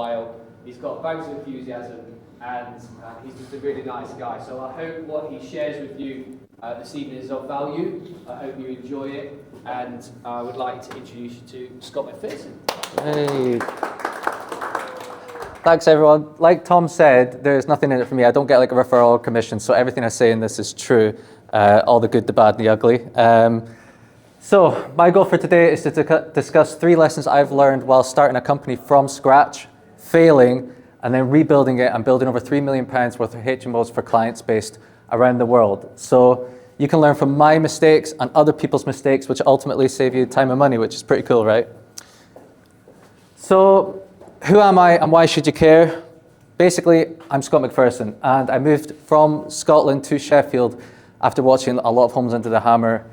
while. He's got bags of enthusiasm, and he's just a really nice guy. So I hope what he shares with you this evening is of value. I hope you enjoy it, and I would like to introduce you to Scott McPherson. Hey. Thanks, everyone. Like Tom said, there's nothing in it for me. I don't get like a referral or commission, so everything I say in this is true. All the good, the bad, and the ugly. So my goal for today is to discuss 3 lessons I've learned while starting a company from scratch, failing, and then rebuilding it and building over £3 million worth of HMOs for clients based around the world. So you can learn from my mistakes and other people's mistakes, which ultimately save you time and money, which is pretty cool, right? So who am I and why should you care? Basically, I'm Scott McPherson, and I moved from Scotland to Sheffield after watching a lot of Homes Under the Hammer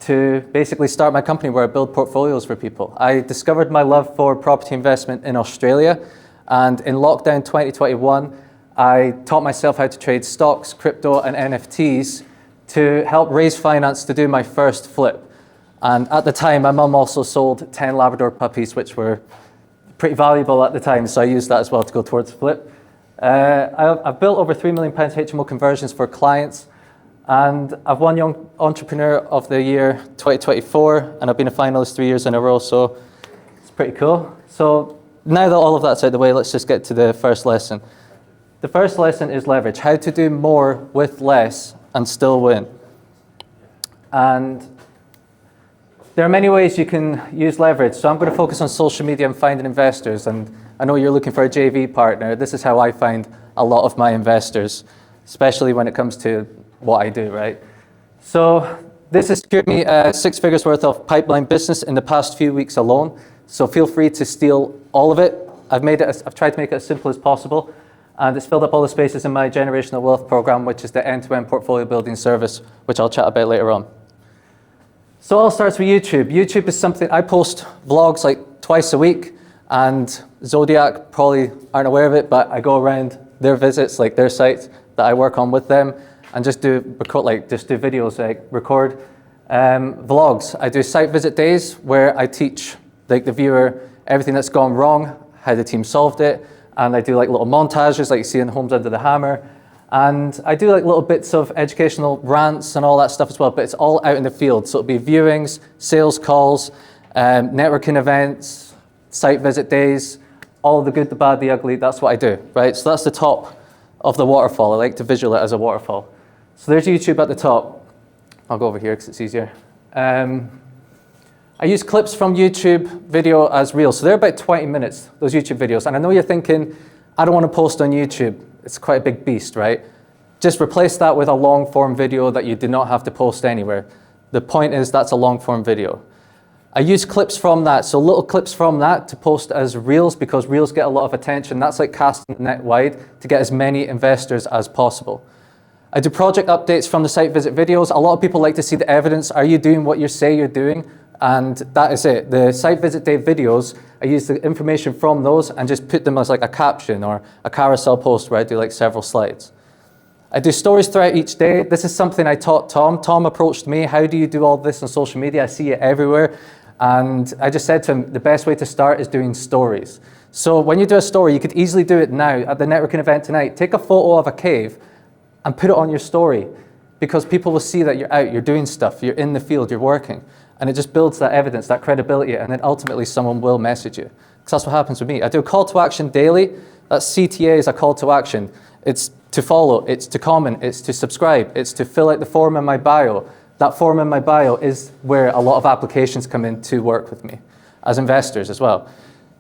to basically start my company where I build portfolios for people. I discovered my love for property investment in Australia, and in lockdown 2021, I taught myself how to trade stocks, crypto, and NFTs to help raise finance to do my first flip. And at the time, my mum also sold 10 Labrador puppies, which were pretty valuable at the time, so I used that as well to go towards the flip. I've built over £3 million HMO conversions for clients, and I've won Young Entrepreneur of the Year 2024, and I've been a finalist 3 years in a row, so it's pretty cool. So now that all of that's out of the way, let's just get to the first lesson. The first lesson is leverage, how to do more with less and still win. And there are many ways you can use leverage, so I'm going to focus on social media and finding investors, and I know you're looking for a JV partner. This is how I find a lot of my investors, especially when it comes to what I do, right? So this has secured me 6 figures worth of pipeline business in the past few weeks alone, so feel free to steal all of it. I've tried to make it as simple as possible, and it's filled up all the spaces in my generational wealth program, which is the end-to-end portfolio building service, which I'll chat about later on. So it all starts with YouTube. YouTube is something, I post vlogs like twice a week, and Zodiac probably aren't aware of it, but I go around their visits, like their sites that I work on with them, and just do videos, like record vlogs. I do site visit days where I teach like the viewer everything that's gone wrong, how the team solved it, and I do like little montages like you see in Homes Under the Hammer. And I do like little bits of educational rants and all that stuff as well, but it's all out in the field. So it'll be viewings, sales calls, networking events, site visit days, all the good, the bad, the ugly, that's what I do, right? So that's the top of the waterfall. I like to visualize it as a waterfall. So there's YouTube at the top. I'll go over here because it's easier. I use clips from YouTube video as reels. So they're about 20 minutes, those YouTube videos. And I know you're thinking, I don't want to post on YouTube. It's quite a big beast, right? Just replace that with a long form video that you do not have to post anywhere. The point is that's a long form video. I use clips from that, so little clips from that to post as reels because reels get a lot of attention. That's like casting the net wide to get as many investors as possible. I do project updates from the site visit videos. A lot of people like to see the evidence. Are you doing what you say you're doing? And that is it. The site visit day videos, I use the information from those and just put them as like a caption or a carousel post where I do like several slides. I do stories throughout each day. This is something I taught Tom. Tom approached me, how do you do all this on social media? I see it everywhere. And I just said to him, the best way to start is doing stories. So when you do a story, you could easily do it now at the networking event tonight. Take a photo of a cave and put it on your story because people will see that you're out, you're doing stuff, you're in the field, you're working. And it just builds that evidence, that credibility, and then ultimately someone will message you. Because that's what happens with me. I do a call to action daily. That CTA is a call to action. It's to follow, it's to comment, it's to subscribe, it's to fill out the form in my bio. That form in my bio is where a lot of applications come in to work with me, as investors as well.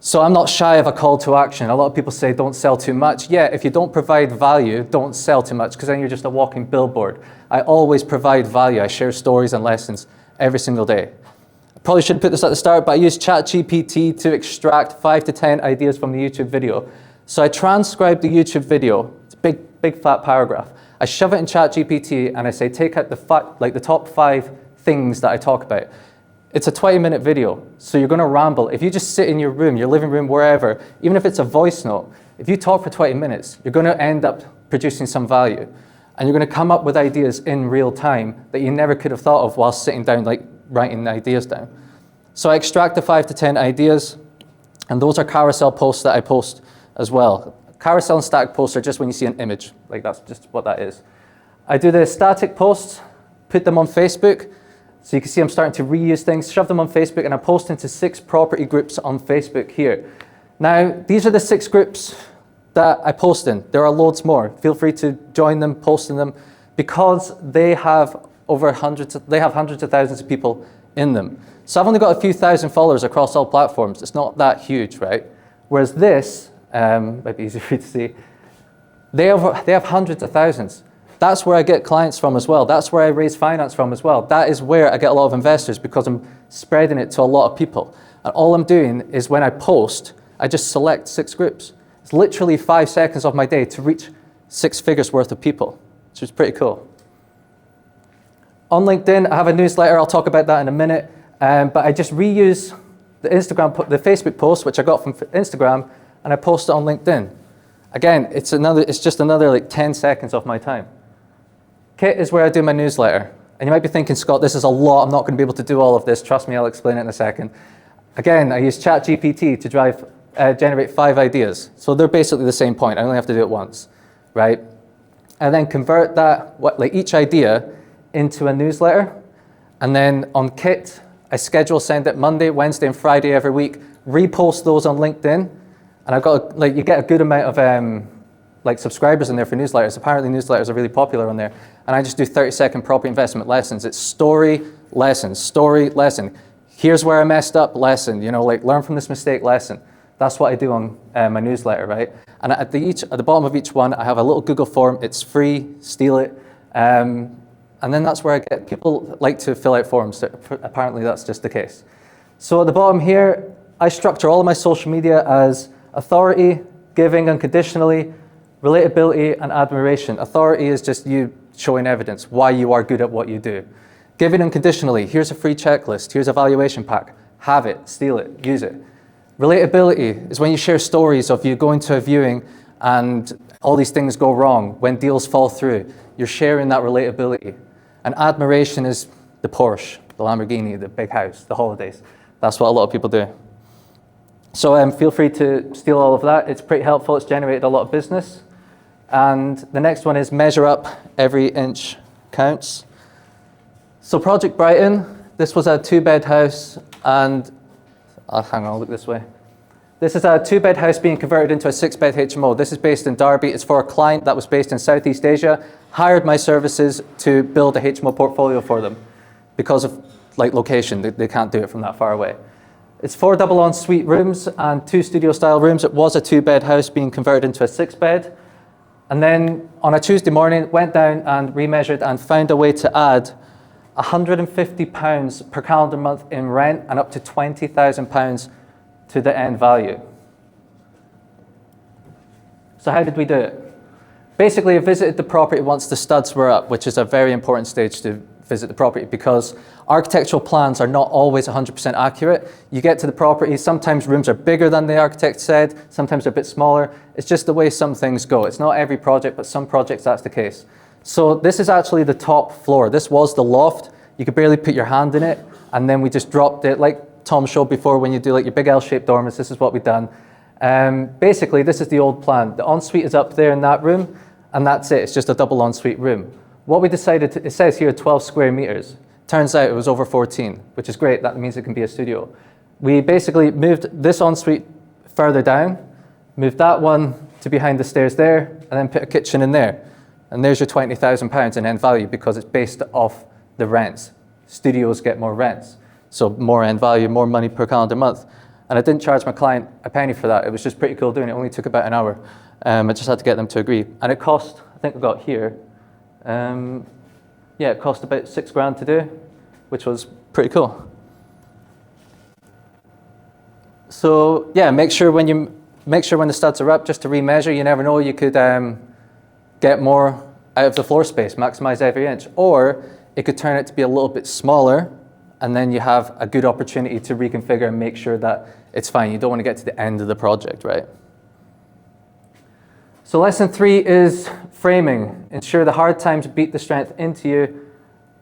So I'm not shy of a call to action. A lot of people say don't sell too much. Yeah, if you don't provide value, don't sell too much because then you're just a walking billboard. I always provide value. I share stories and lessons every single day. I probably shouldn't put this at the start, but I use ChatGPT to extract 5 to 10 ideas from the YouTube video. So I transcribe the YouTube video. It's a big fat paragraph. I shove it in ChatGPT and I say, take out the top 5 things that I talk about. It's a 20-minute video, so you're gonna ramble. If you just sit in your room, your living room, wherever, even if it's a voice note, if you talk for 20 minutes, you're gonna end up producing some value. And you're gonna come up with ideas in real time that you never could have thought of while sitting down, like writing ideas down. So I extract the 5 to 10 ideas, and those are carousel posts that I post as well. Carousel and static posts are just when you see an image, like that's just what that is. I do the static posts, put them on Facebook. So you can see I'm starting to reuse things, shove them on Facebook, and I post into 6 property groups on Facebook here. Now, these are the 6 groups that I post in. There are loads more. Feel free to join them, post in them, because they have hundreds of thousands of people in them. So I've only got a few thousand followers across all platforms. It's not that huge, right? Whereas this, might be easier for you to see, they have hundreds of thousands. That's where I get clients from as well. That's where I raise finance from as well. That is where I get a lot of investors, because I'm spreading it to a lot of people. And all I'm doing is when I post, I just select 6 groups. It's literally 5 seconds of my day to reach 6 figures worth of people, which is pretty cool. On LinkedIn, I have a newsletter. I'll talk about that in a minute. But I just reuse the Facebook post, which I got from Instagram, and I post it on LinkedIn. Again, it's just another like 10 seconds of my time. Kit is where I do my newsletter. And you might be thinking, Scott, this is a lot. I'm not going to be able to do all of this. Trust me, I'll explain it in a second. Again, I use ChatGPT to generate 5 ideas. So they're basically the same point. I only have to do it once, right? And then convert that, each idea into a newsletter. And then on Kit, I send it Monday, Wednesday, and Friday every week. Repost those on LinkedIn. And I've got, you get a good amount of subscribers in there for newsletters. Apparently newsletters are really popular on there. And I just do 30-second property investment lessons. It's story, lesson, story, lesson. Here's where I messed up, lesson. Learn from this mistake, lesson. That's what I do on my newsletter, right? And at the bottom of each one, I have a little Google form. It's free, steal it. And then that's where I get people like to fill out forms. Apparently that's just the case. So at the bottom here, I structure all of my social media as authority, giving unconditionally, relatability, and admiration. Authority is just you showing evidence why you are good at what you do. Giving unconditionally, here's a free checklist, here's a valuation pack. Have it, steal it, use it. Relatability is when you share stories of you going to a viewing and all these things go wrong, when deals fall through. You're sharing that relatability. And admiration is the Porsche, the Lamborghini, the big house, the holidays. That's what a lot of people do. So feel free to steal all of that. It's pretty helpful. It's generated a lot of business. And the next one is measure up, every inch counts. So Project Brighton, this was a 2-bed house, and hang on, I'll look this way. This is a 2-bed house being converted into a 6-bed HMO. This is based in Derby. It's for a client that was based in Southeast Asia, hired my services to build a HMO portfolio for them because of location. They can't do it from that far away. It's 4 double ensuite rooms and 2 studio-style rooms. It was a 2-bed house being converted into a 6-bed. And then on a Tuesday morning, went down and remeasured and found a way to add £150 per calendar month in rent and up to £20,000 to the end value. So how did we do it? Basically, I visited the property once the studs were up, which is a very important stage to visit the property because architectural plans are not always 100% accurate. You get to the property, sometimes rooms are bigger than the architect said, sometimes they're a bit smaller. It's just the way some things go. It's not every project, but some projects that's the case. So this is actually the top floor. This was the loft. You could barely put your hand in it, and then we just dropped it, like Tom showed before when you do your big L-shaped dormers, this is what we've done. Basically, this is the old plan. The ensuite is up there in that room, and that's it. It's just a double ensuite room. What we decided, it says here 12 square meters. Turns out it was over 14, which is great. That means it can be a studio. We basically moved this ensuite further down, moved that one to behind the stairs there, and then put a kitchen in there. And there's your £20,000 in end value because it's based off the rents. Studios get more rents. So more end value, more money per calendar month. And I didn't charge my client a penny for that. It was just pretty cool doing it. It only took about an hour. I just had to get them to agree. And it cost, I think we got here, it cost about £6,000 to do, which was pretty cool. So yeah, make sure when the studs are up, just to remeasure. You never know, you could get more out of the floor space, maximize every inch, or it could turn out to be a little bit smaller, and then you have a good opportunity to reconfigure and make sure that it's fine. You don't want to get to the end of the project, right? So lesson 3 is framing. Ensure the hard times beat the strength into you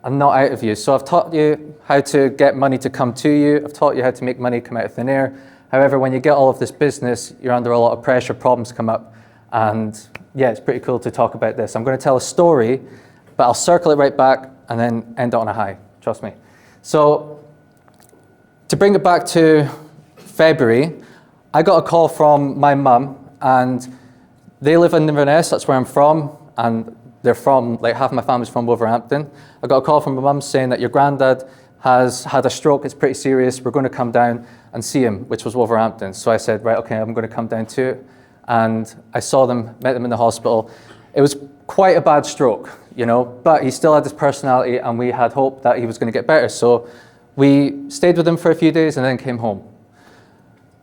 and not out of you. So I've taught you how to get money to come to you. I've taught you how to make money come out of thin air, However, when you get all of this business, you're under a lot of pressure, problems come up, and yeah, it's pretty cool to talk about this. I'm going to tell a story, but I'll circle it right back and then end it on a high, trust me. So, to bring it back to February, I got a call from my mum, and they live in Inverness, that's where I'm from, and they're from, like half my family's from Wolverhampton. I got a call from my mum saying that your granddad has had a stroke, it's pretty serious, we're going to come down and see him, which was Wolverhampton. So I said, right, okay, I'm going to come down too. And I saw them, met them in the hospital. It was quite a bad stroke, you know, but he still had his personality, and we had hope that he was going to get better. So we stayed with him for a few days and then came home.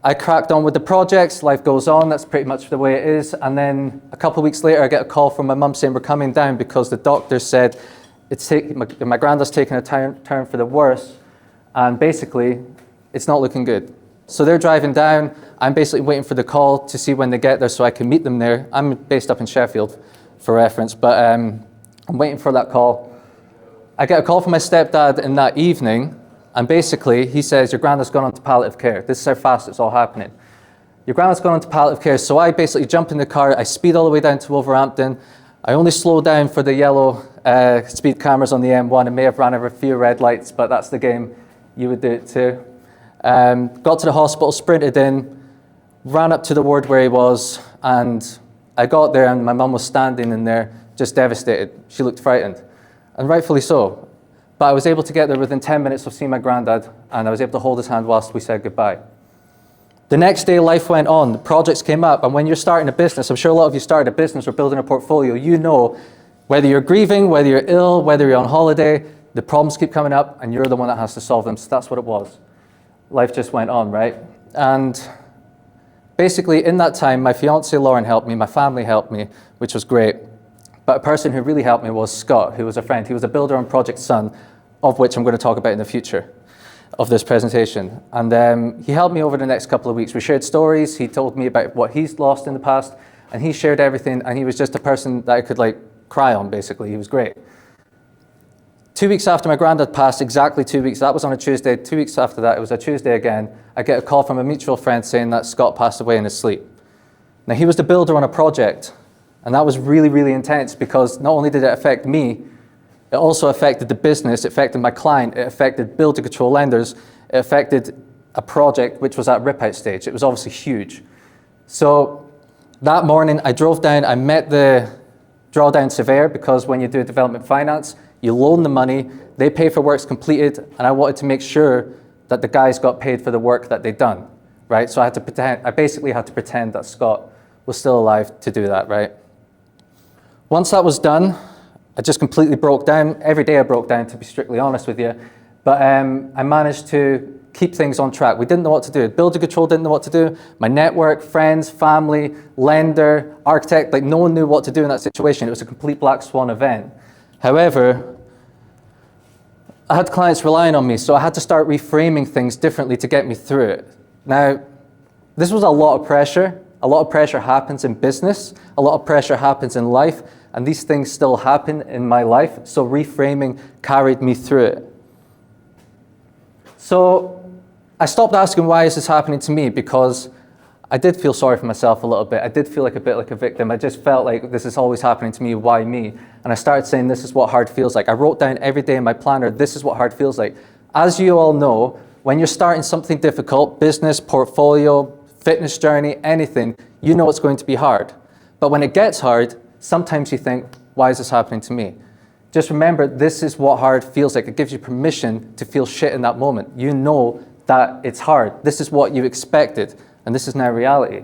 I cracked on with the projects, life goes on, that's pretty much the way it is. And then a couple of weeks later, I get a call from my mum saying we're coming down because the doctor said my granddad's taking a turn for the worse, and basically it's not looking good. So they're driving down, I'm basically waiting for the call to see when they get there so I can meet them there. I'm based up in Sheffield for reference, but I'm waiting for that call. I get a call from my stepdad in that evening, and basically he says, your granddad's gone on to palliative care. This is how fast it's all happening. Your granddad's gone on to palliative care, so I basically jump in the car, I speed all the way down to Wolverhampton. I only slow down for the yellow speed cameras on the M1 and may have ran over a few red lights, but that's the game, you would do it too. Got to the hospital, sprinted in, ran up to the ward where he was, and I got there and my mum was standing in there just devastated. She looked frightened, and rightfully so. But I was able to get there within 10 minutes of seeing my granddad, and I was able to hold his hand whilst we said goodbye. The next day, life went on, the projects came up, and when you're starting a business, I'm sure a lot of you started a business or building a portfolio, you know whether you're grieving, whether you're ill, whether you're on holiday, the problems keep coming up and you're the one that has to solve them. So that's what it was. Life just went on, right? And basically in that time, my fiance Lauren helped me, my family helped me, which was great. But a person who really helped me was Scott, who was a friend. He was a builder on Project Sun, of which I'm going to talk about in the future of this presentation. And he helped me over the next couple of weeks. We shared stories. He told me about what he's lost in the past, and he shared everything. And he was just a person that I could cry on, basically. He was great. 2 weeks after my granddad passed, exactly 2 weeks, that was on a Tuesday. 2 weeks after that, it was a Tuesday again, I get a call from a mutual friend saying that Scott passed away in his sleep. Now, he was the builder on a project, and that was really, really intense because not only did it affect me, it also affected the business, it affected my client, it affected builder control lenders, it affected a project which was at rip-out stage. It was obviously huge. So that morning, I drove down, I met the drawdown surveyor, because when you do development finance, you loan the money, they pay for works completed, and I wanted to make sure that the guys got paid for the work that they'd done, right? So I basically had to pretend that Scott was still alive to do that, right? Once that was done, I just completely broke down. Every day I broke down, to be strictly honest with you, but I managed to keep things on track. We didn't know what to do. Builder control didn't know what to do. My network, friends, family, lender, architect, no one knew what to do in that situation. It was a complete black swan event. However, I had clients relying on me, so I had to start reframing things differently to get me through it. Now, this was a lot of pressure. A lot of pressure happens in business. A lot of pressure happens in life, and these things still happen in my life, so reframing carried me through it. So I stopped asking why is this happening to me, because I did feel sorry for myself a little bit. I did feel a bit like a victim. I just felt like this is always happening to me, why me? And I started saying this is what hard feels like. I wrote down every day in my planner, this is what hard feels like. As you all know, when you're starting something difficult, business, portfolio, fitness journey, anything, you know it's going to be hard. But when it gets hard, sometimes you think, why is this happening to me? Just remember, this is what hard feels like. It gives you permission to feel shit in that moment. You know that it's hard. This is what you expected, and this is now reality.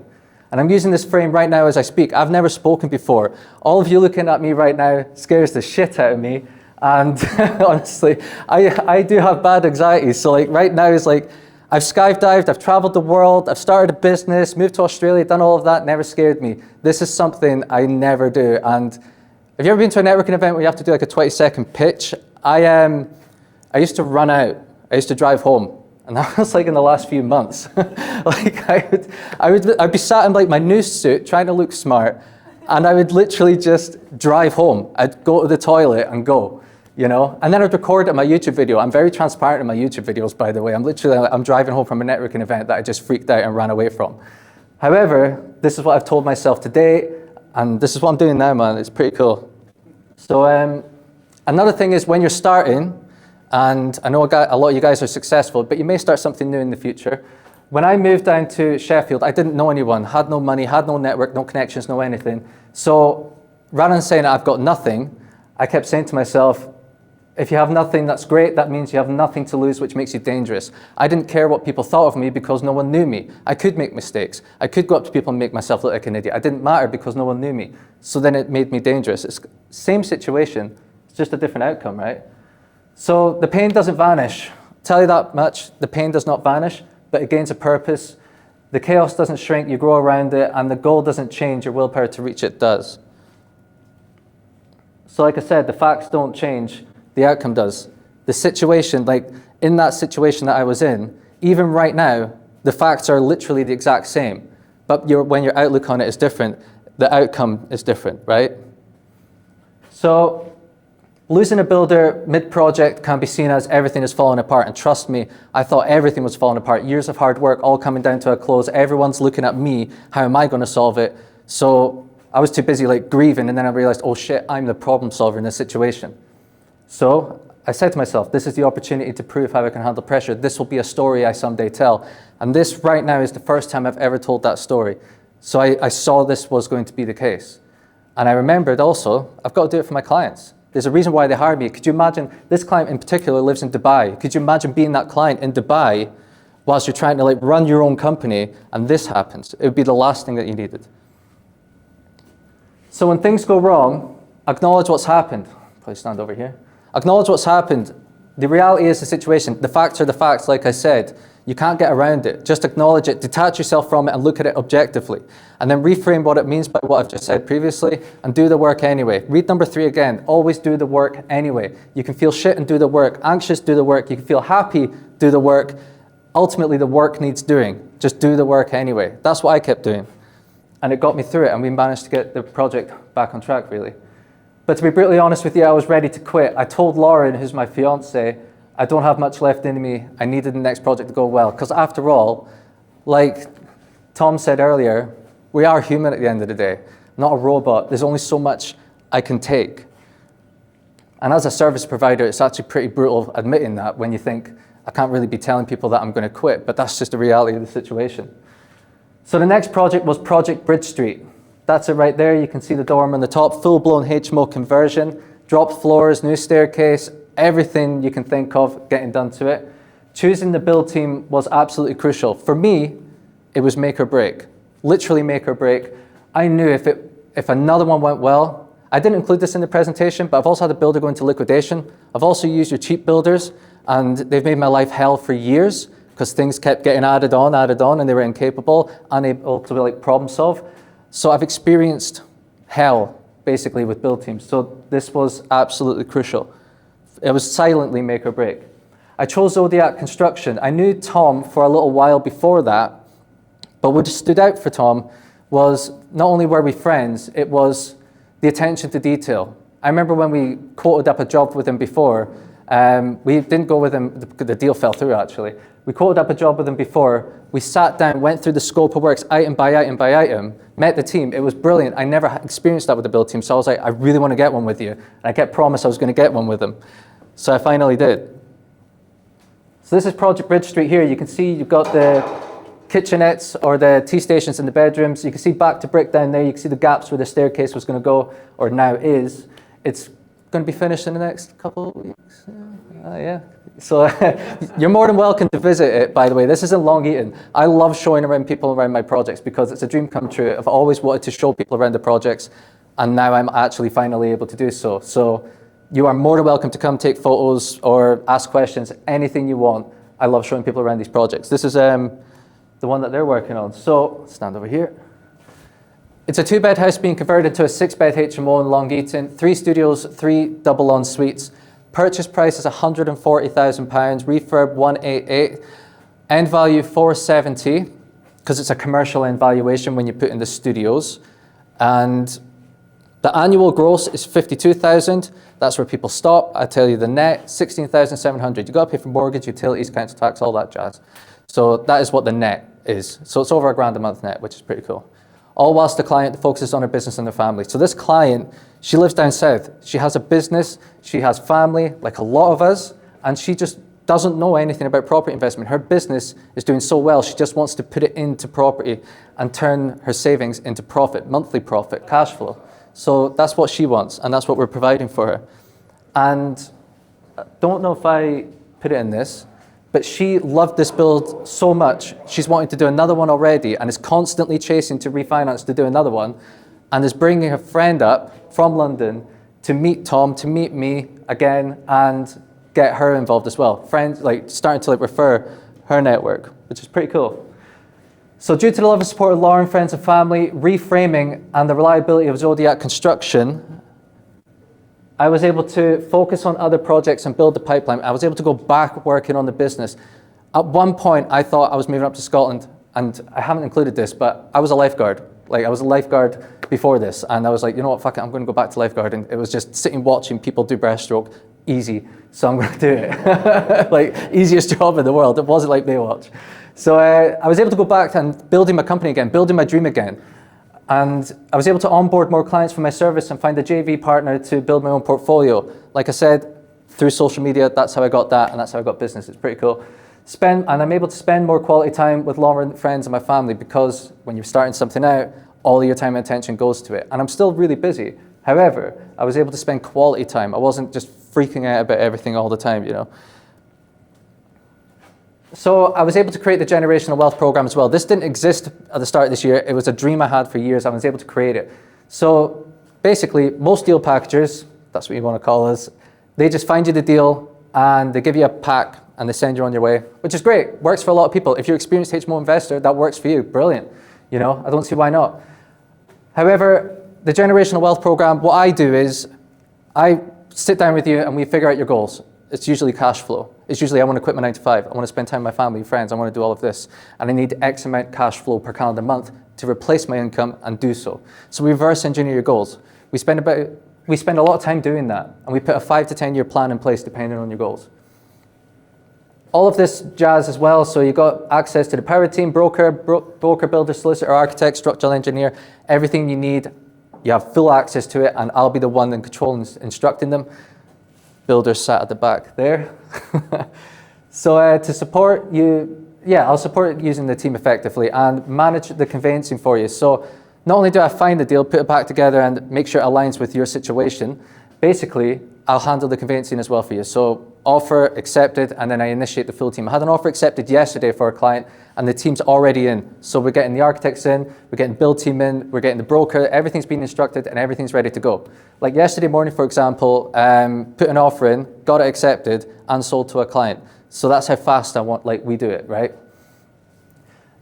And I'm using this frame right now as I speak. I've never spoken before. All of you looking at me right now scares the shit out of me. And honestly, I do have bad anxiety. So right now is I've skydived, I've traveled the world, I've started a business, moved to Australia, done all of that, never scared me. This is something I never do. And have you ever been to a networking event where you have to do a 20-second pitch? I used to run out. I used to drive home. And that was in the last few months. I'd be sat in my new suit trying to look smart, and I would literally just drive home. I'd go to the toilet and go. you know? And then I'd record it in my YouTube video. I'm very transparent in my YouTube videos, by the way. I'm driving home from a networking event that I just freaked out and ran away from. However, this is what I've told myself today, and this is what I'm doing now, man. It's pretty cool. So another thing is when you're starting, and I know a lot of you guys are successful, but you may start something new in the future. When I moved down to Sheffield, I didn't know anyone, had no money, had no network, no connections, no anything. So rather than saying I've got nothing, I kept saying to myself, if you have nothing, that's great. That means you have nothing to lose, which makes you dangerous. I didn't care what people thought of me because no one knew me. I could make mistakes. I could go up to people and make myself look like an idiot. I didn't matter because no one knew me. So then it made me dangerous. It's the same situation, it's just a different outcome, right? So the pain doesn't vanish. I'll tell you that much, the pain does not vanish, but it gains a purpose. The chaos doesn't shrink, you grow around it, and the goal doesn't change, your willpower to reach it does. So like I said, the facts don't change. The outcome does. The situation, like in that situation that I was in, even right now, the facts are literally the exact same. But when your outlook on it is different, the outcome is different, right? So losing a builder mid-project can be seen as everything is falling apart. And trust me, I thought everything was falling apart. Years of hard work all coming down to a close. Everyone's looking at me. How am I going to solve it? So I was too busy like grieving, and then I realized, oh shit, I'm the problem solver in this situation. So I said to myself, this is the opportunity to prove how I can handle pressure. This will be a story I someday tell. And this right now is the first time I've ever told that story. So I saw this was going to be the case. And I remembered also, I've got to do it for my clients. There's a reason why they hired me. Could you imagine, this client in particular lives in Dubai. Could you imagine being that client in Dubai whilst you're trying to like run your own company and this happens? It would be the last thing that you needed. So when things go wrong, acknowledge what's happened. Please stand over here. Acknowledge what's happened. The reality is the situation. The facts are the facts, like I said. You can't get around it. Just acknowledge it, detach yourself from it and look at it objectively. And then reframe what it means by what I've just said previously and do the work anyway. Read number 3 again. Always do the work anyway. You can feel shit and do the work. Anxious, do the work. You can feel happy, do the work. Ultimately, the work needs doing. Just do the work anyway. That's what I kept doing. And it got me through it, and we managed to get the project back on track, really. But to be brutally honest with you, I was ready to quit. I told Lauren, who's my fiance, I don't have much left in me. I needed the next project to go well. Because after all, like Tom said earlier, we are human at the end of the day, not a robot. There's only so much I can take. And as a service provider, it's actually pretty brutal admitting that when you think, I can't really be telling people that I'm going to quit, but that's just the reality of the situation. So the next project was Project Bridge Street. That's it right there. You can see the dorm on the top, full-blown HMO conversion, dropped floors, new staircase, everything you can think of getting done to it. Choosing the build team was absolutely crucial. For me, it was make or break, literally make or break. I knew if another one went well, I didn't include this in the presentation, but I've also had a builder go into liquidation. I've also used your cheap builders, and they've made my life hell for years because things kept getting added on, and they were incapable, unable to like problem solve. So I've experienced hell, basically, with build teams. So this was absolutely crucial. It was silently make or break. I chose Zodiac Construction. I knew Tom for a little while before that, but what stood out for Tom was not only were we friends, it was the attention to detail. I remember when we quoted up a job with him before, we didn't go with him, the deal fell through actually. We quoted up a job with him before, we sat down, went through the scope of works item by item by item, met the team. It was brilliant. I never experienced that with the build team, so I was like, I really want to get one with you. And I kept promised I was going to get one with them. So I finally did. So this is Project Bridge Street here. You can see you've got the kitchenettes or the tea stations in the bedrooms. You can see back to brick down there. You can see the gaps where the staircase was going to go, or now is. It's going to be finished in the next couple of weeks. Yeah. So you're more than welcome to visit it, by the way. This is in Long Eaton. I love showing around people around my projects because it's a dream come true. I've always wanted to show people around the projects, and now I'm actually finally able to do so. So you are more than welcome to come take photos or ask questions, anything you want. I love showing people around these projects. This is the one that they're working on. So stand over here. It's a 2-bed house being converted to a 6-bed HMO in Long Eaton. 3 studios, 3 double en suites. Purchase price is £140,000, refurb 188, end value 470, because it's a commercial end valuation when you put in the studios. And The annual gross is 52,000. That's where people stop. I tell you the net, 16,700. You got to pay for mortgage, utilities, council tax, all that jazz. So that is what the net is. So it's over £1,000 a month net, which is pretty cool. All whilst the client focuses on her business and their family. So this client, she lives down south. She has a business, she has family, like a lot of us, and she just doesn't know anything about property investment. Her business is doing so well, she just wants to put it into property and turn her savings into profit, monthly profit, cash flow. So that's what she wants, and that's what we're providing for her. And I don't know if I put it in this, but she loved this build so much, she's wanting to do another one already and is constantly chasing to refinance to do another one, and is bringing her friend up from London to meet Tom, to meet me again, and get her involved as well. Friends, like starting to refer her network, which is pretty cool. So due to the love and support of Lauren, friends and family, reframing and the reliability of Zodiac Construction, I was able to focus on other projects and build the pipeline. I was able to go back working on the business. At one point, I thought I was moving up to Scotland, and I haven't included this, but I was a lifeguard. Like, I was a lifeguard before this, and I was like, you know what, fuck it, I'm going to go back to lifeguard. And it was just sitting watching people do breaststroke, easy, so I'm going to do it. Like, easiest job in the world. It wasn't like Baywatch. So I was able to go back and building my company again, building my dream again. And I was able to onboard more clients for my service and find a JV partner to build my own portfolio. Like I said, through social media, that's how I got that, and that's how I got business. It's pretty cool. And I'm able to spend more quality time with Lauren, friends, and my family, because when you're starting something out, all of your time and attention goes to it. And I'm still really busy. However, I was able to spend quality time. I wasn't just freaking out about everything all the time, you know. So I was able to create the generational wealth program as well. This didn't exist at the start of this year. It was a dream I had for years. I was able to create it. So basically, most deal packagers, that's what you want to call us, they just find you the deal and they give you a pack and they send you on your way, which is great. Works for a lot of people. If you're an experienced HMO investor, that works for you. Brilliant. You know, I don't see why not. However, the generational wealth program, what I do is I sit down with you and we figure out your goals. It's usually cash flow. It's usually I want to quit my 9 to 5. I want to spend time with my family, friends. I want to do all of this. And I need X amount cash flow per calendar month to replace my income and do so. So we reverse engineer your goals. We spend a lot of time doing that. And we put a 5 to 10 year plan in place depending on your goals. All of this jazz as well. So you got access to the power team, broker, builder, solicitor, architect, structural engineer, everything you need. You have full access to it, and I'll be the one in control and instructing them. Builders sat at the back there. So to support you, I'll support using the team effectively and manage the conveyancing for you. So not only do I find the deal, put it back together and make sure it aligns with your situation, basically I'll handle the conveyancing as well for you. So offer accepted, and then I initiate the full team. I had an offer accepted yesterday for a client, and the team's already in. So we're getting the architects in, we're getting the build team in, we're getting the broker, everything's been instructed and everything's ready to go. Like yesterday morning, for example, put an offer in, got it accepted, and sold to a client. So that's how fast we do it, right?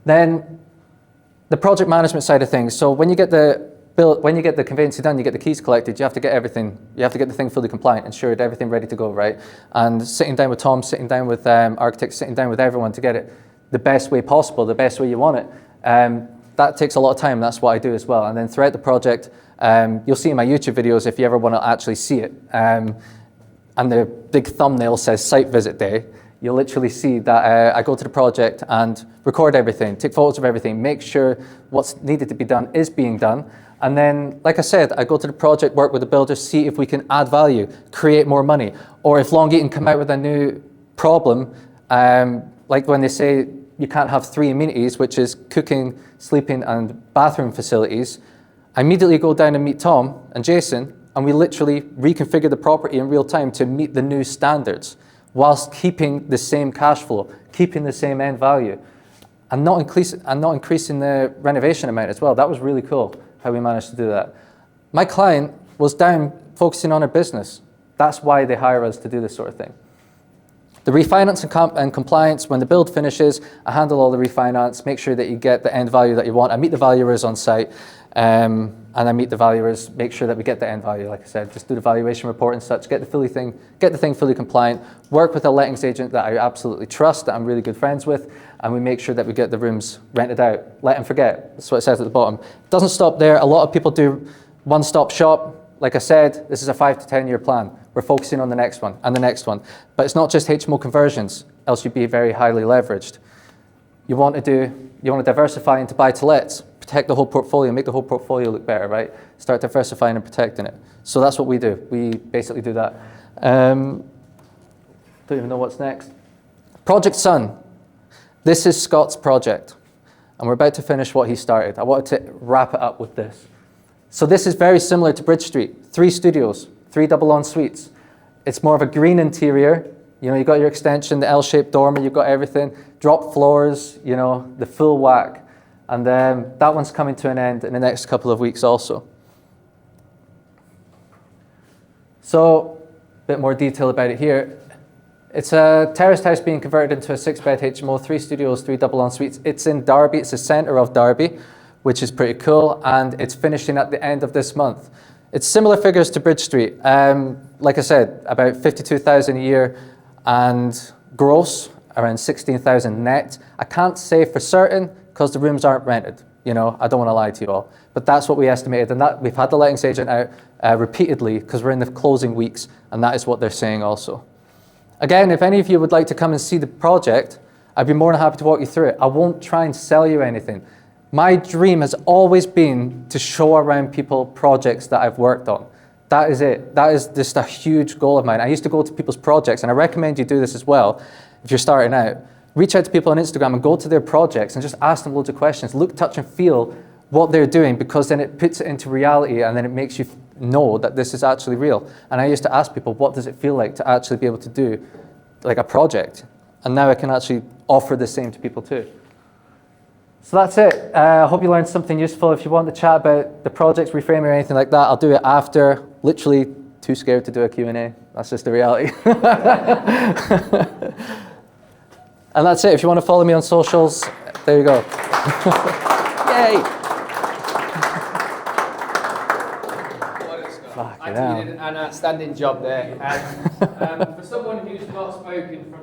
Then the project management side of things. So when you get the conveyancing done, you get the keys collected, you have to get everything, you have to get the thing fully compliant, ensured everything ready to go, right? And sitting down with Tom, sitting down with architects, sitting down with everyone to get it the best way possible, the best way you want it. That takes a lot of time, that's what I do as well. And then throughout the project, you'll see in my YouTube videos if you ever want to actually see it. And the big thumbnail says site visit day. You'll literally see that I go to the project and record everything, take photos of everything, make sure what's needed to be done is being done. And then, like I said, I go to the project, work with the builders, see if we can add value, create more money. Or if Long Eaton come out with a new problem, like when they say you can't have 3 amenities, which is cooking, sleeping, and bathroom facilities, I immediately go down and meet Tom and Jason, and we literally reconfigure the property in real time to meet the new standards, whilst keeping the same cash flow, keeping the same end value, and not increasing the renovation amount as well. That was really cool, how we managed to do that. My client was down focusing on her business. That's why they hire us to do this sort of thing. The refinance and compliance, when the build finishes, I handle all the refinance, make sure that you get the end value that you want. I meet the valuers on site, and I meet the valuers, make sure that we get the end value, like I said, just do the valuation report and such, get the thing fully compliant, work with a lettings agent that I absolutely trust, that I'm really good friends with, and we make sure that we get the rooms rented out. Let and forget, that's what it says at the bottom. It doesn't stop there. A lot of people do one-stop shop. Like I said, this is a 5 to 10 year plan. We're focusing on the next one and the next one. But it's not just HMO conversions, else you'd be very highly leveraged. You want to diversify into buy-to-lets, protect the whole portfolio, make the whole portfolio look better, right? Start diversifying and protecting it. So that's what we do. We basically do that. Don't even know what's next. Project Sun. This is Scott's project, and we're about to finish what he started. I wanted to wrap it up with this. So this is very similar to Bridge Street. 3 studios, 3 double en-suites. It's more of a green interior. You know, you've got your extension, the L-shaped dormer, you've got everything. Drop floors, you know, the full whack. And then that one's coming to an end in the next couple of weeks also. So, a bit more detail about it here. It's a terraced house being converted into a 6-bed HMO, 3 studios, 3 double en-suites. It's in Derby, it's the centre of Derby, which is pretty cool, and it's finishing at the end of this month. It's similar figures to Bridge Street. Like I said, about 52,000 a year and gross, around 16,000 net. I can't say for certain because the rooms aren't rented. You know, I don't want to lie to you all, but that's what we estimated, and that we've had the lettings agent out repeatedly because we're in the closing weeks, and that is what they're saying also. Again, if any of you would like to come and see the project, I'd be more than happy to walk you through it. I won't try and sell you anything. My dream has always been to show around people projects that I've worked on. That is it. That is just a huge goal of mine. I used to go to people's projects, and I recommend you do this as well if you're starting out. Reach out to people on Instagram and go to their projects and just ask them loads of questions. Look, touch, and feel what they're doing, because then it puts it into reality, and then it makes you know that this is actually real. And I used to ask people, what does it feel like to actually be able to do like a project? And now I can actually offer the same to people too. So that's it. I hope you learned something useful. If you want to chat about the projects, reframing or anything like that, I'll do it after. Literally too scared to do a Q&A. That's just the reality. And that's it. If you want to follow me on socials, there you go. Yay! I think you did an outstanding job there. And for someone who's not spoken from